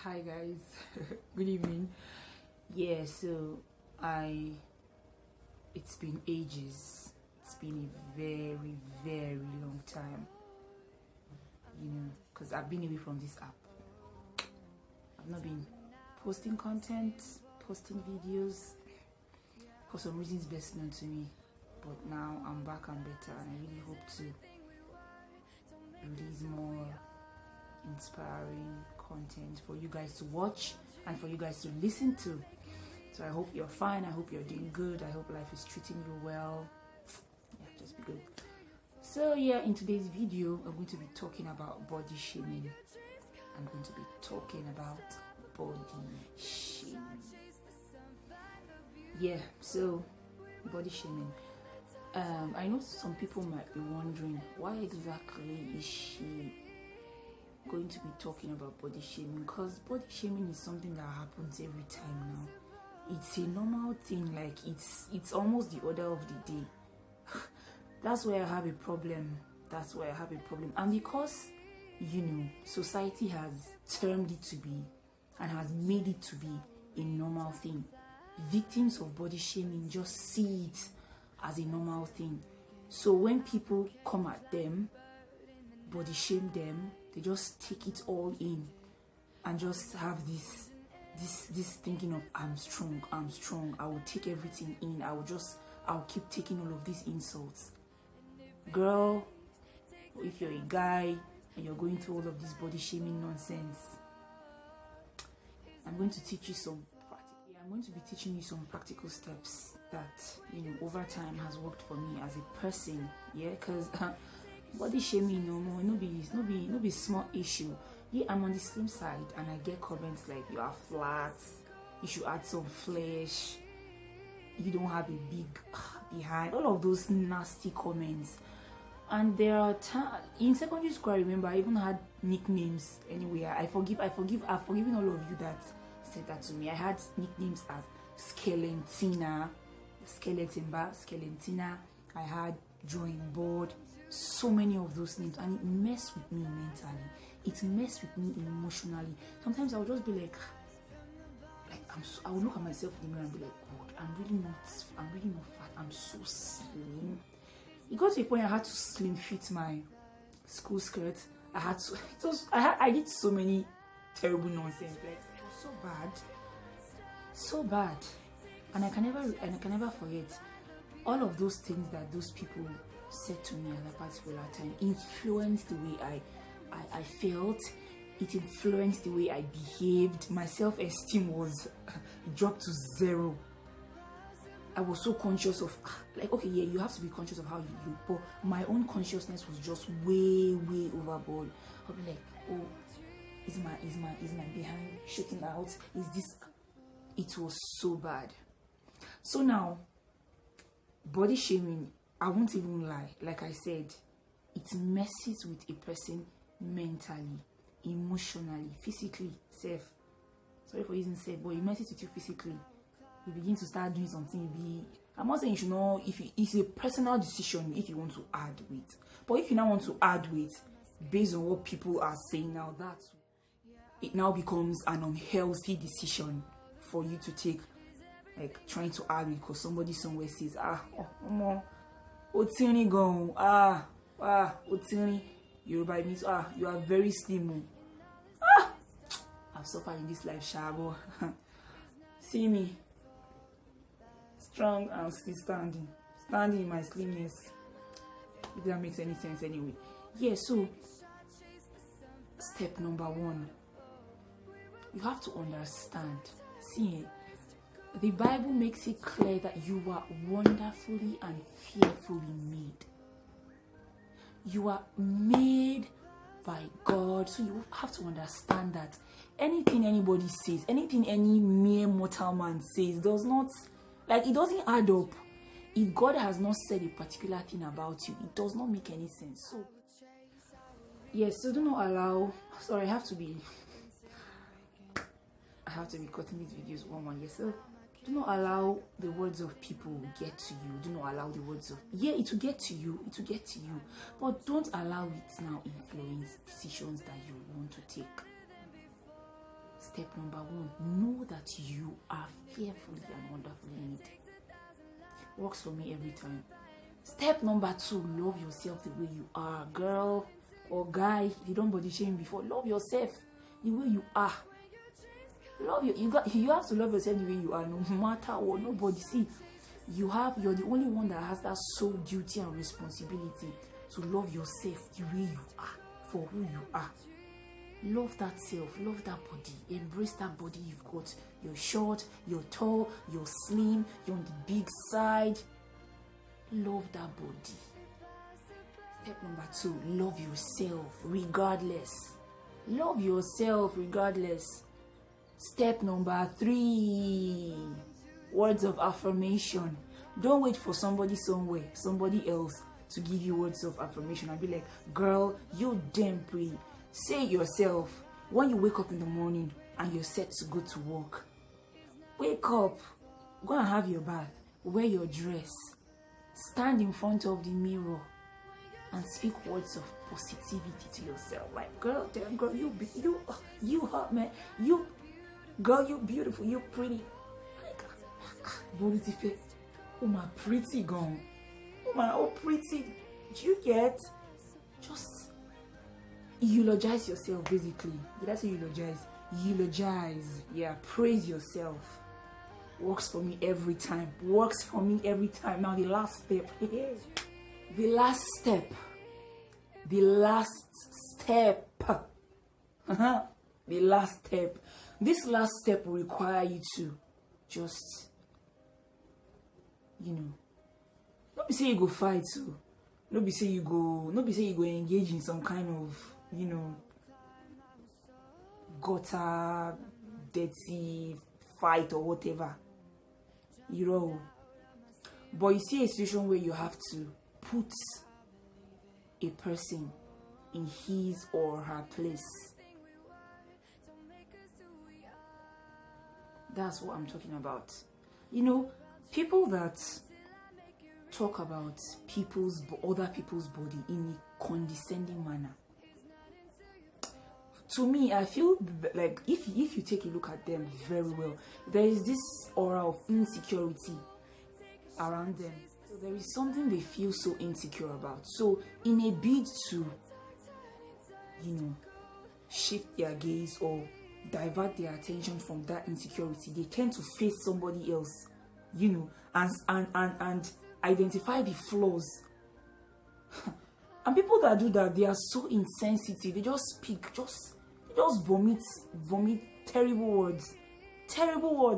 Hi guys, good evening. Yeah, so it's been ages. It's been a very, very long time, because I've been away from this app. I've not been posting content, posting videos, for some reasons best known to me. But now I'm back and better, and I really hope to release more inspiring content for you guys to watch and for you guys to listen to. So I hope you're fine. I hope you're doing good. I hope life is treating you well. Yeah, just be good. So yeah, in today's video, I'm going to be talking about body shaming. I'm going to be talking about body shaming. Yeah, so body shaming. I know some people might be wondering, why exactly is she going to be talking about body shaming? Because body shaming is something that happens every time now. It's a normal thing, like it's almost the order of the day. That's where I have a problem. And because society has termed it to be and has made it to be a normal thing, victims of body shaming just see it as a normal thing. So when people come at them, body shame them, they just take it all in and just have this thinking of I'm strong, I will take everything in, I'll keep taking all of these insults. Girl, if you're a guy and you're going through all of this body shaming nonsense, I'm going to teach you some practical steps that over time has worked for me as a person. Yeah, because body shaming no be small issue. Yeah, I'm on the slim side and I get comments like you are flat, you should add some flesh, you don't have a big behind, all of those nasty comments. And there are in secondary school, I remember I even had nicknames. Anyway, I've forgiven all of you that said that to me. I had nicknames as Skeletina, I had drawing board, so many of those names, and it messed with me mentally, it messed with me emotionally. Sometimes I would just be like I would look at myself in the mirror and be like, God, I'm really not fat, I'm so slim. It got to a point I had to slim fit my school skirt. I did so many terrible nonsense, like it was so bad, and I can never forget all of those things that those people said to me at that particular time. Influenced the way I felt. It influenced the way I behaved. My self-esteem was dropped to zero. I was so conscious of okay, yeah, you have to be conscious of how you look, but my own consciousness was just way overboard. I'll be like, oh, is my behind shooting out? Is this? It was so bad. So now, body shaming, I won't even lie, like I said, it messes with a person mentally, emotionally, physically, sorry for using safe, but it messes with you physically. You begin to start doing something. I'm not saying you should know, it's a personal decision if you want to add weight. But if you now want to add weight based on what people are saying now, it now becomes an unhealthy decision for you to take, like trying to add weight because somebody somewhere says, Otini gone, Otini, Yoruba means you are very slim. I've suffered in this life, Shabo. See me, strong and still standing in my slimness. If that makes any sense, anyway. Yeah, so step number 1, you have to understand. See, the Bible makes it clear that you are wonderfully and fearfully made. You are made by God. So you have to understand that anything anybody says, anything any mere mortal man says does not, it doesn't add up. If God has not said a particular thing about you, it does not make any sense. So yes, so do not allow, sorry, I have to be cutting these videos one. Yes, so do not allow the words of people get to you. Do not allow the words of, it will get to you, but don't allow it now influence decisions that you want to take. Step number 1, know that you are fearfully and wonderfully made. Works for me every time. Step number 2, love yourself the way you are. Girl or guy, if you don't body shame before, love yourself the way you are. Love you have to love yourself the way you are, no matter what. Nobody, see, you're the only one that has that sole duty and responsibility to love yourself the way you are, for who you are. Love that self, love that body, embrace that body you've got. You're short, you're tall, you're slim, you're on the big side. Love that body. Step number 2, love yourself regardless. Love yourself regardless. Step number 3, words of affirmation. Don't wait for somebody somewhere, somebody else to give you words of affirmation and be like, girl, you damn pretty. Say it yourself. When you wake up in the morning and you're set to go to work, wake up, go and have your bath, wear your dress, stand in front of the mirror and speak words of positivity to yourself. Like, girl, damn girl, you hot, man. Girl, you beautiful, you pretty. Oh my pretty gone. Oh my, oh pretty. Do you get? Just eulogize yourself, basically. Did I say eulogize? Eulogize. Yeah, praise yourself. Works for me every time. Works for me every time. Now the last step. The last step. The last step. The last step. This last step will require you to just, not be say you go fight, so not be say you go engage in some kind of, gutter, dirty fight or whatever, but you see a situation where you have to put a person in his or her place. That's what I'm talking about. People that talk about other people's body in a condescending manner. To me, I feel like if you take a look at them very well, there is this aura of insecurity around them. So there is something they feel so insecure about. So in a bid to, shift their gaze or divert their attention from that insecurity, they tend to face somebody else, and identify the flaws. And people that do that, they are so insensitive. They just speak, just vomit terrible words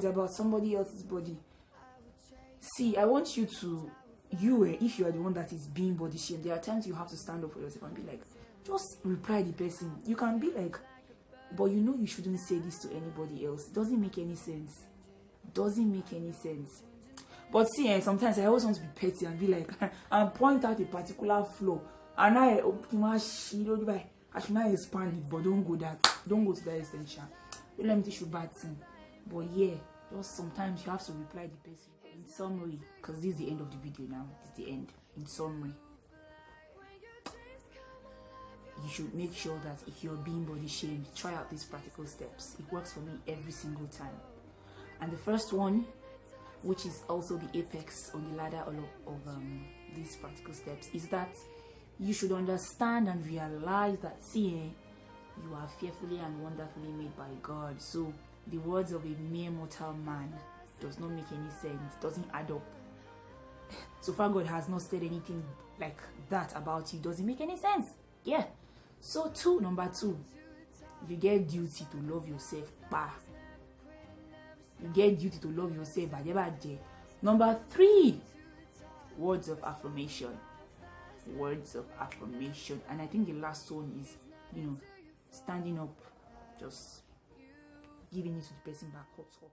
about somebody else's body. See, I want you to, if you are the one that is being body shamed, there are times you have to stand up for yourself and be like, just reply the person. You can be like, but you shouldn't say this to anybody else. It doesn't make any sense. But see, sometimes I always want to be petty and be like, and point out a particular flaw, and I should not expand it, but don't go to that extension. Don't let me teach you bad thing. But yeah, just sometimes you have to reply the person. In summary, because this is the end of the video now. It's the end. In summary, you should make sure that if you're being body shamed, try out these practical steps. It works for me every single time. And the first one, which is also the apex on the ladder of these practical steps, is that you should understand and realize that you are fearfully and wonderfully made by God. So the words of a mere mortal man does not make any sense, doesn't add up. So far God has not said anything like that about you, doesn't make any sense. Yeah. So number 2, you get duty to love yourself. You get duty to love yourself. Number 3, words of affirmation. Words of affirmation. And I think the last one is, standing up, just giving it to the person back. Hot.